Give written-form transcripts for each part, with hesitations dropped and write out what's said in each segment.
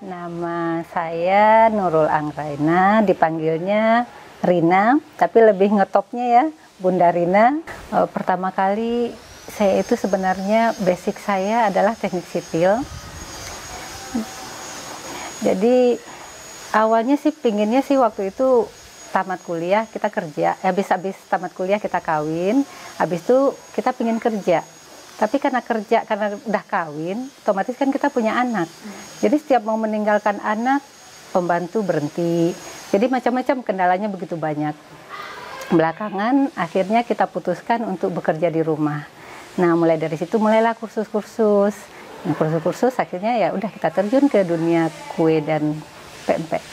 Nama saya Nurul Anggraina, dipanggilnya Rina, tapi lebih ngetopnya ya Bunda Rina. Pertama kali saya itu sebenarnya basic saya adalah teknik sipil. Jadi awalnya sih pinginnya sih waktu itu tamat kuliah kita kerja, habis tamat kuliah kita kawin, habis itu kita pingin kerja. Tapi karena udah kawin, otomatis kan kita punya anak. Jadi setiap mau meninggalkan anak, pembantu berhenti. Jadi macam-macam kendalanya begitu banyak. Belakangan akhirnya kita putuskan untuk bekerja di rumah. Nah mulai dari situ mulailah kursus-kursus. Nah, kursus-kursus akhirnya ya udah kita terjun ke dunia kue dan pempek.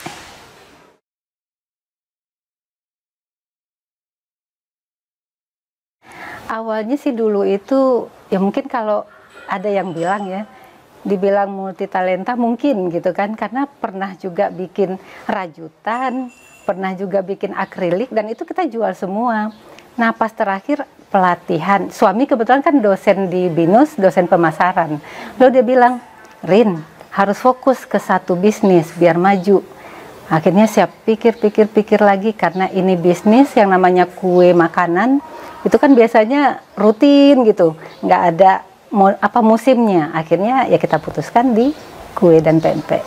Awalnya sih dulu itu ya mungkin kalau ada yang bilang ya, dibilang multitalenta mungkin gitu kan, karena pernah juga bikin rajutan, pernah juga bikin akrilik dan itu kita jual semua. Nah pas terakhir pelatihan, suami kebetulan kan dosen di BINUS, dosen pemasaran. Lalu dia bilang, Rin harus fokus ke satu bisnis biar maju. Akhirnya saya pikir lagi karena ini bisnis yang namanya kue makanan, itu kan biasanya rutin gitu, nggak ada musimnya. Akhirnya ya kita putuskan di kue dan pempek.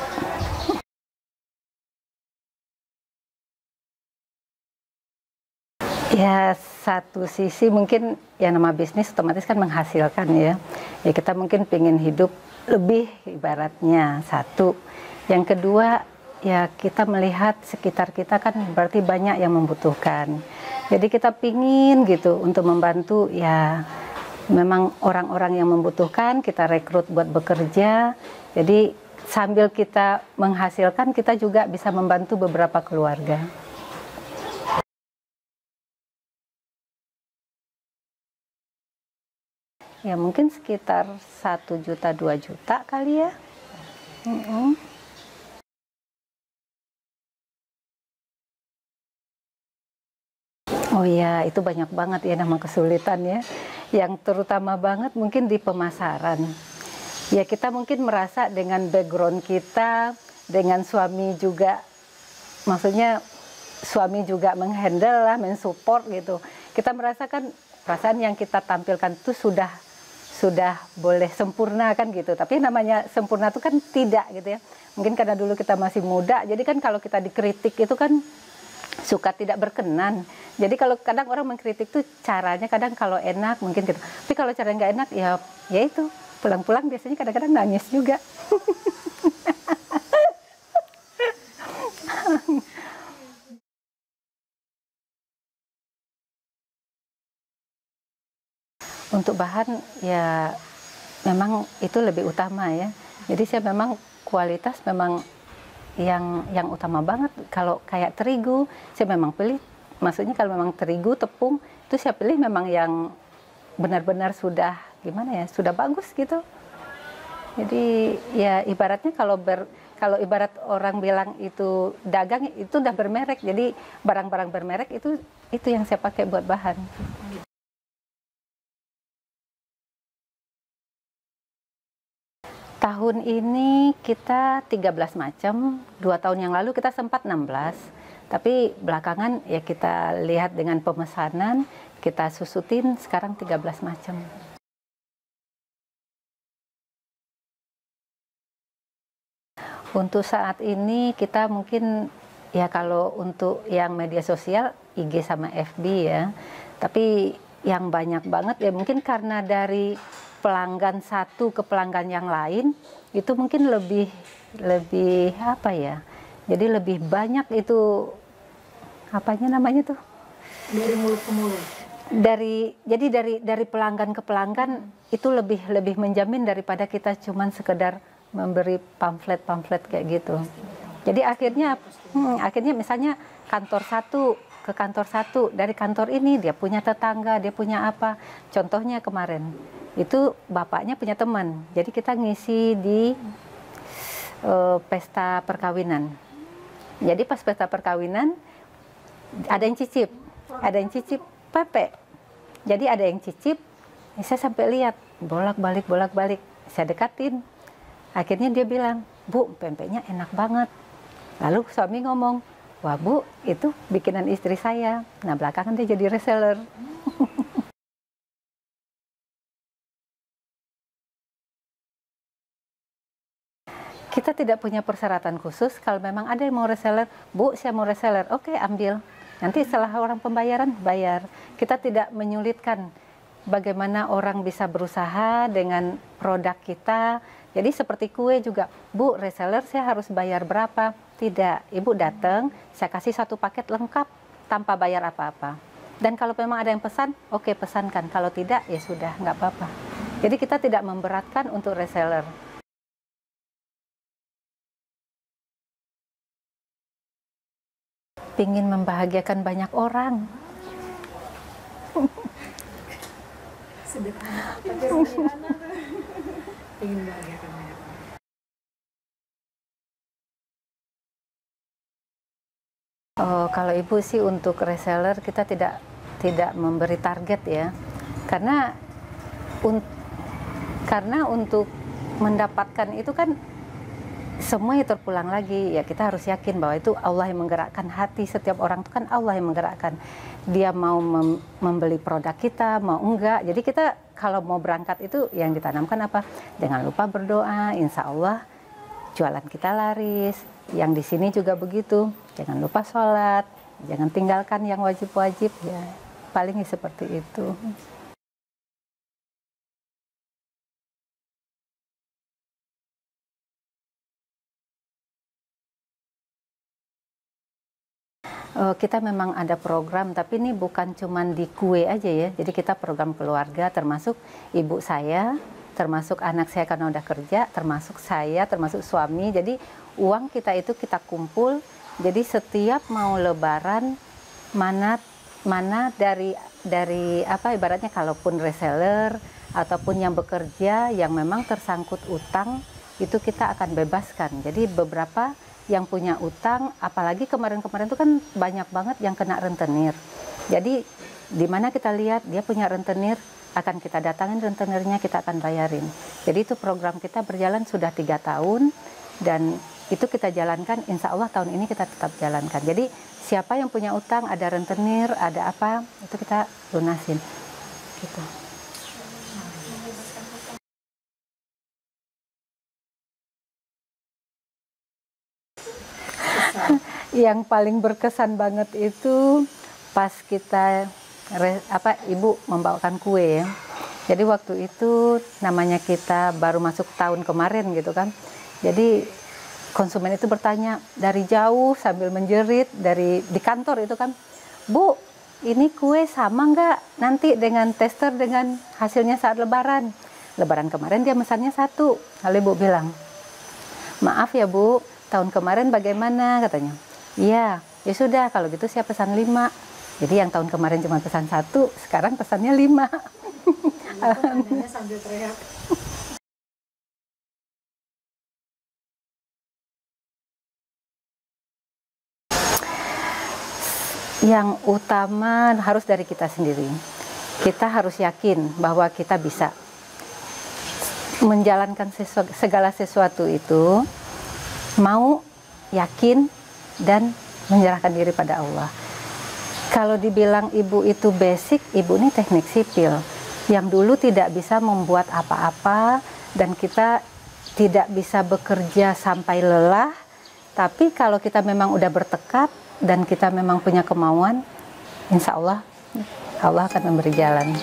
Ya satu sisi mungkin ya nama bisnis otomatis kan menghasilkan ya. Ya kita mungkin pengen hidup lebih ibaratnya satu. Yang kedua ya kita melihat sekitar kita kan berarti banyak yang membutuhkan. Jadi kita pingin gitu untuk membantu ya memang orang-orang yang membutuhkan kita rekrut buat bekerja. Jadi sambil kita menghasilkan kita juga bisa membantu beberapa keluarga. Ya mungkin sekitar 1 juta 2 juta kali ya. Oh ya, itu banyak banget ya nama kesulitan ya. Yang terutama banget mungkin di pemasaran. Ya kita mungkin merasa dengan background kita, dengan suami juga, maksudnya suami juga menghandle lah, mensupport gitu. Kita merasakan perasaan yang kita tampilkan itu sudah boleh sempurna kan gitu. Tapi namanya sempurna itu kan tidak gitu ya. Mungkin karena dulu kita masih muda, jadi kan kalau kita dikritik itu kan suka tidak berkenan. Jadi kalau kadang orang mengkritik tuh caranya kadang kalau enak mungkin gitu. Tapi kalau cara nggak enak ya itu pulang-pulang biasanya kadang-kadang nangis juga. Untuk bahan ya memang itu lebih utama ya. Jadi saya memang kualitas memang yang utama banget. Kalau kayak terigu saya memang pilih, maksudnya kalau memang terigu tepung itu saya pilih memang yang benar-benar sudah gimana ya, sudah bagus gitu. Jadi ya ibaratnya kalau ibarat orang bilang itu dagang itu udah bermerek. Jadi barang-barang bermerek itu yang saya pakai buat bahan. Tahun ini kita 13 macam, 2 tahun yang lalu kita sempat 16, tapi belakangan ya kita lihat dengan pemesanan, kita susutin sekarang 13 macam. Untuk saat ini kita mungkin ya kalau untuk yang media sosial IG sama FB ya, tapi yang banyak banget ya mungkin karena dari pelanggan satu ke pelanggan yang lain itu mungkin lebih apa ya, jadi lebih banyak itu apanya namanya tuh, dari mulut ke mulut, jadi dari pelanggan ke pelanggan itu lebih menjamin daripada kita cuman sekedar memberi pamflet kayak gitu. Jadi akhirnya misalnya kantor satu ke kantor satu, dari kantor ini dia punya tetangga, dia punya apa. Contohnya kemarin itu bapaknya punya teman, jadi kita ngisi di pesta perkawinan. Jadi pas pesta perkawinan ada yang cicip pepek. Jadi ada yang cicip, saya sampai lihat bolak balik saya dekatin. Akhirnya dia bilang, Bu, pempeknya enak banget. Lalu suami ngomong, wah Bu, itu bikinan istri saya. Nah belakangan dia jadi reseller. Kita tidak punya persyaratan khusus. Kalau memang ada yang mau reseller, Bu, saya mau reseller. Oke, ambil. Nanti setelah orang pembayaran, bayar. Kita tidak menyulitkan bagaimana orang bisa berusaha dengan produk kita. Jadi seperti kue juga, Bu, reseller saya harus bayar berapa? Tidak, Ibu datang, saya kasih satu paket lengkap tanpa bayar apa-apa. Dan kalau memang ada yang pesan, oke pesankan. Kalau tidak, ya sudah, nggak apa-apa. Jadi kita tidak memberatkan untuk reseller. Pingin membahagiakan banyak orang. Sederhana, tapi sederhana. Ingin membahagiakan banyak orang. Oh, kalau ibu sih untuk reseller kita tidak memberi target ya, karena untuk mendapatkan itu kan semuanya terpulang lagi ya, kita harus yakin bahwa itu Allah yang menggerakkan hati setiap orang, itu kan Allah yang menggerakkan. Dia mau membeli produk kita mau enggak. Jadi kita kalau mau berangkat itu yang ditanamkan apa? Jangan lupa berdoa, insya Allah jualan kita laris. Yang di sini juga begitu, jangan lupa sholat, jangan tinggalkan yang wajib-wajib ya, paling seperti itu. Kita memang ada program, tapi ini bukan cuma di kue aja ya. Jadi kita program keluarga, termasuk ibu saya, termasuk anak saya karena udah kerja, termasuk saya, termasuk suami. Jadi uang kita itu kita kumpul. Jadi setiap mau Lebaran, mana dari apa ibaratnya, kalaupun reseller ataupun yang bekerja yang memang tersangkut utang, itu kita akan bebaskan. Jadi beberapa yang punya utang, apalagi kemarin-kemarin itu kan banyak banget yang kena rentenir. Jadi di mana kita lihat dia punya rentenir, akan kita datangin rentenirnya, kita akan bayarin. Jadi itu program kita berjalan sudah 3 tahun dan itu kita jalankan, insya Allah tahun ini kita tetap jalankan. Jadi siapa yang punya utang, ada rentenir, ada apa, itu kita lunasin. Gitu. Yang paling berkesan banget itu pas kita ibu membawakan kue ya. Jadi waktu itu namanya kita baru masuk tahun kemarin gitu kan. Jadi konsumen itu bertanya dari jauh sambil menjerit di kantor itu kan, Bu, ini kue sama nggak nanti dengan tester dengan hasilnya saat Lebaran? Lebaran kemarin dia mesannya 1. Lalu ibu bilang, maaf ya Bu, tahun kemarin bagaimana katanya? Iya, ya sudah kalau gitu saya pesan 5. Jadi yang tahun kemarin cuma pesan 1, sekarang pesannya 5. Alhamdulillah sambil teriak. Yang utama harus dari kita sendiri. Kita harus yakin bahwa kita bisa menjalankan segala sesuatu itu, mau yakin dan menyerahkan diri pada Allah. Kalau dibilang ibu itu basic, ibu ini teknik sipil yang dulu tidak bisa membuat apa-apa dan kita tidak bisa bekerja sampai lelah. Tapi kalau kita memang udah bertekad dan kita memang punya kemauan, insya Allah Allah akan memberi jalan.